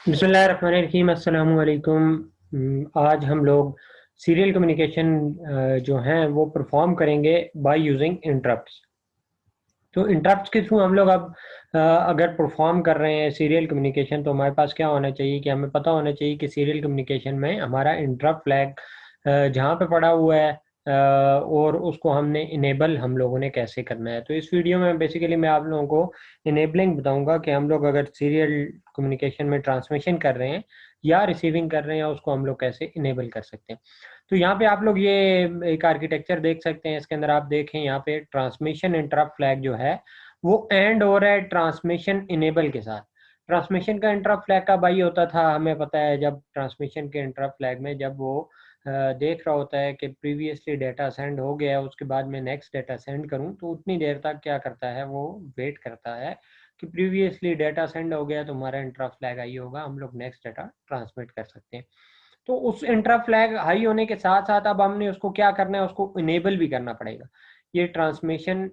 बिस्मिल्लाहिर्रहमानिर्रहीम अस्सलामु अलैकुम। आज हम लोग सीरियल कम्युनिकेशन जो हैं वो परफॉर्म करेंगे बाय यूजिंग इंटरप्ट्स। तो इंटरप्ट्स के थ्रू हम लोग अब अगर परफॉर्म कर रहे हैं सीरियल कम्युनिकेशन, तो हमारे पास क्या होना चाहिए कि हमें पता होना चाहिए कि सीरियल कम्युनिकेशन में हमारा इंटरप्ट फ्लैग जहाँ पे पड़ा हुआ है और उसको हमने इनेबल हम लोगों ने कैसे करना है। तो इस वीडियो में बेसिकली मैं आप लोगों को इनेबलिंग बताऊंगा कि हम लोग अगर सीरियल कम्युनिकेशन में ट्रांसमिशन कर रहे हैं या रिसीविंग कर रहे हैं, उसको हम लोग कैसे इनेबल कर सकते हैं। तो यहाँ पे आप लोग ये एक आर्किटेक्चर देख सकते हैं। इसके अंदर आप देखें, यहाँ पे ट्रांसमिशन इंटरप्ट फ्लैग जो है वो एंड हो रहा है ट्रांसमिशन इनेबल के साथ। ट्रांसमिशन का इंटरप्ट फ्लैग का भाई होता था, हमें पता है, जब ट्रांसमिशन के इंटरप्ट फ्लैग में जब वो देख रहा होता है कि प्रीवियसली डेटा सेंड हो गया है, उसके बाद मैं नेक्स्ट डेटा सेंड करूं, तो उतनी देर तक क्या करता है, वो वेट करता है कि प्रीवियसली डेटा सेंड हो गया तो हमारा इंटरप्ट फ्लैग आई होगा, हम लोग नेक्स्ट डेटा ट्रांसमिट कर सकते हैं। तो उस इंट्रा फ्लैग हाई होने के साथ साथ अब हमने उसको क्या करना है, उसको इनेबल भी करना पड़ेगा। ये ट्रांसमिशन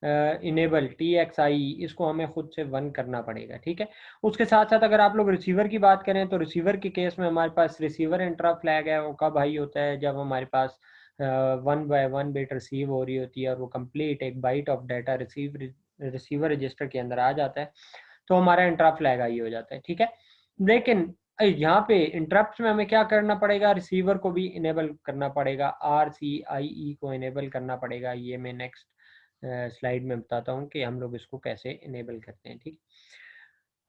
इनेबल TXI, इसको हमें खुद से वन करना पड़ेगा, ठीक है। उसके साथ साथ अगर आप लोग रिसीवर की बात करें, तो रिसीवर के केस में हमारे पास रिसीवर इंट्रा फ्लैग है, वो कब हाई होता है, जब हमारे पास 1 बाय 1 बिट रिसीव हो रही होती है और वो कंप्लीट एक byte of data receiver register के अंदर आ जाता है, तो हमारा इंट्रा फ्लैग हाई हो जाता है, ठीक है। लेकिन यहाँ पे इंटरप्ट में हमें क्या करना पड़ेगा, रिसीवर को भी इनेबल करना पड़ेगा, RCIE को इनेबल करना पड़ेगा। ये मैं नेक्स्ट स्लाइड में बताता हूँ कि हम लोग इसको कैसे इनेबल करते हैं, ठीक।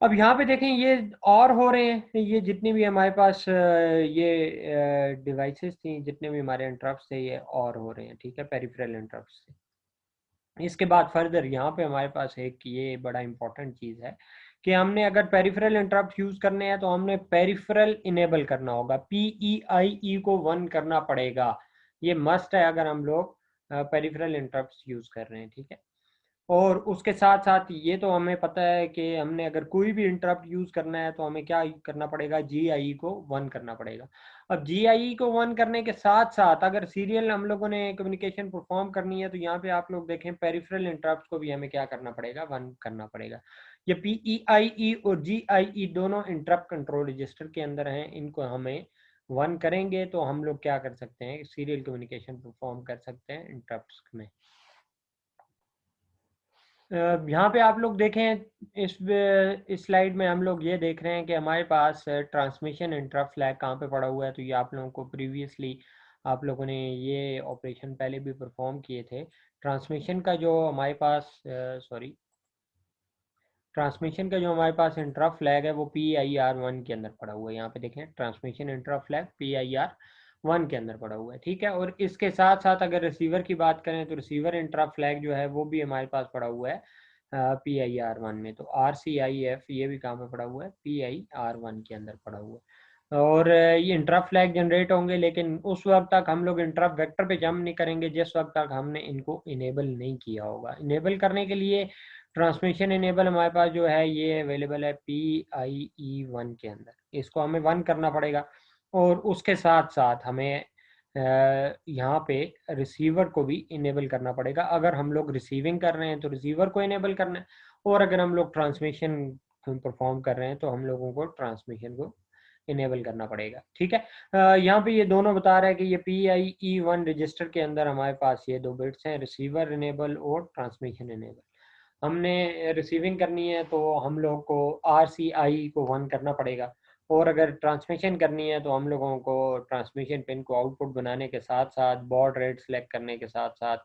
अब यहाँ पे देखें, ये और हो रहे हैं, ये जितनी भी हमारे पास ये डिवाइसेस थी, जितने भी हमारे इंटरप्ट्स थे, ये और हो रहे हैं, ठीक है, पेरिफेरल इंटरप्ट्स से। इसके बाद फर्दर यहाँ पे हमारे पास एक ये बड़ा इंपॉर्टेंट चीज़ है कि हमने अगर पेरिफेरल इंटरप्ट यूज़ करने हैं तो हमने पेरिफेरल इनेबल करना होगा, PEIE को वन करना पड़ेगा। ये मस्ट है अगर हम लोग पेरिफेरल इंटरप्ट यूज़ कर रहे हैं, ठीक है। और उसके साथ साथ ये तो हमें पता है कि हमने अगर कोई भी इंटरप्ट यूज़ करना है तो हमें क्या करना पड़ेगा, GIE को वन करना पड़ेगा। अब GIE को वन करने के साथ साथ अगर सीरियल हम लोगों ने कम्युनिकेशन परफॉर्म करनी है, तो यहाँ पे आप लोग देखें पेरिफेरल इंटरप्ट को भी हमें क्या करना पड़ेगा, वन करना पड़ेगा। ये PEIE और GIE दोनों इंटरप्ट कंट्रोल रजिस्टर के अंदर हैं, इनको हमें वन करेंगे तो हम लोग क्या कर सकते हैं, सीरियल कम्युनिकेशन परफॉर्म कर सकते हैं इंटरप्ट में। यहाँ पे आप लोग देखें, इस स्लाइड में हम लोग ये देख रहे हैं कि हमारे पास ट्रांसमिशन इंटरप्ट फ्लैग कहाँ पे पड़ा हुआ है। तो ये आप लोगों को प्रीवियसली आप लोगों ने ये ऑपरेशन पहले भी परफॉर्म किए थे। ट्रांसमिशन का जो हमारे पास सॉरी ट्रांसमिशन का जो हमारे पास इंटरप्ट फ्लैग है वो PIR1 के अंदर पड़ा हुआ है। यहाँ पे देखें, ट्रांसमिशन इंटरप्ट फ्लैग PIR1 के अंदर पड़ा हुआ है, ठीक है। और इसके साथ साथ अगर रिसीवर की बात करें तो रिसीवर इंटरप्ट फ्लैग जो है वो भी हमारे पास पड़ा हुआ है PIR1 में। तो RCIF ये भी कहाँ पे पड़ा हुआ है, PIR1 के अंदर पड़ा हुआ है। और ये इंटरप्ट फ्लैग जनरेट होंगे, लेकिन उस वक्त तक हम लोग इंटरप्ट वेक्टर पे जंप नहीं करेंगे जिस वक्त तक हमने इनको इनेबल नहीं किया होगा। इनेबल करने के लिए ट्रांसमिशन इनेबल हमारे पास जो है ये अवेलेबल है PIE1 के अंदर, इसको हमें वन करना पड़ेगा। और उसके साथ साथ हमें यहाँ पे रिसीवर को भी इनेबल करना पड़ेगा। अगर हम लोग रिसीविंग कर रहे हैं तो रिसीवर को इनेबल करना है, और अगर हम लोग ट्रांसमिशन परफॉर्म कर रहे हैं तो हम लोगों को ट्रांसमिशन को इनेबल करना पड़ेगा, ठीक है। यहाँ पे ये दोनों बता रहा है कि ये PIE1 रजिस्टर के अंदर हमारे पास ये दो बिट्स हैं, रिसीवर इनेबल और ट्रांसमिशन इनेबल। हमने रिसीविंग करनी है तो हम लोग को RCI को वन करना पड़ेगा, और अगर ट्रांसमिशन करनी है तो हम लोगों को ट्रांसमिशन पिन को आउटपुट बनाने के साथ साथ बॉड रेट सेलेक्ट करने के साथ साथ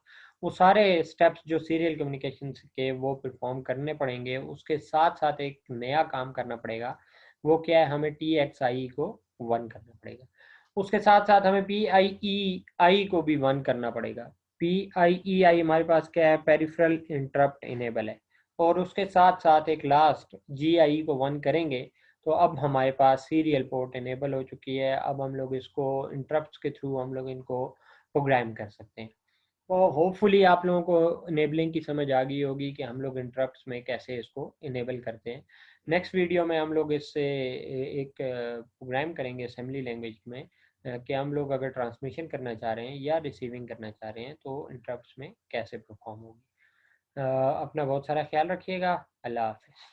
वो सारे स्टेप्स जो सीरियल कम्युनिकेशन के वो परफॉर्म करने पड़ेंगे। उसके साथ साथ एक नया काम करना पड़ेगा, वो क्या है, हमें TXI को वन करना पड़ेगा। उसके साथ साथ हमें PIEI को भी वन करना पड़ेगा। PIEI हमारे पास क्या है, पेरिफेरल इंटरप्ट इनेबल है। और उसके साथ साथ एक लास्ट GI को वन करेंगे तो अब हमारे पास सीरियल पोर्ट इनेबल हो चुकी है। अब हम लोग इसको इंटरप्ट्स के थ्रू हम लोग इनको प्रोग्राम कर सकते हैं। तो होपफुली आप लोगों को इनेबलिंग की समझ आ गई होगी कि हम लोग इंटरप्ट्स में कैसे इसको इनेबल करते हैं। नेक्स्ट वीडियो में हम लोग इससे एक प्रोग्राम करेंगे असेंबली लैंग्वेज में कि हम लोग अगर ट्रांसमिशन करना चाह रहे हैं या रिसीविंग करना चाह रहे हैं तो इंटरप्ट्स में कैसे परफॉर्म होगी। अपना बहुत सारा ख्याल रखिएगा। अल्लाह हाफिज़।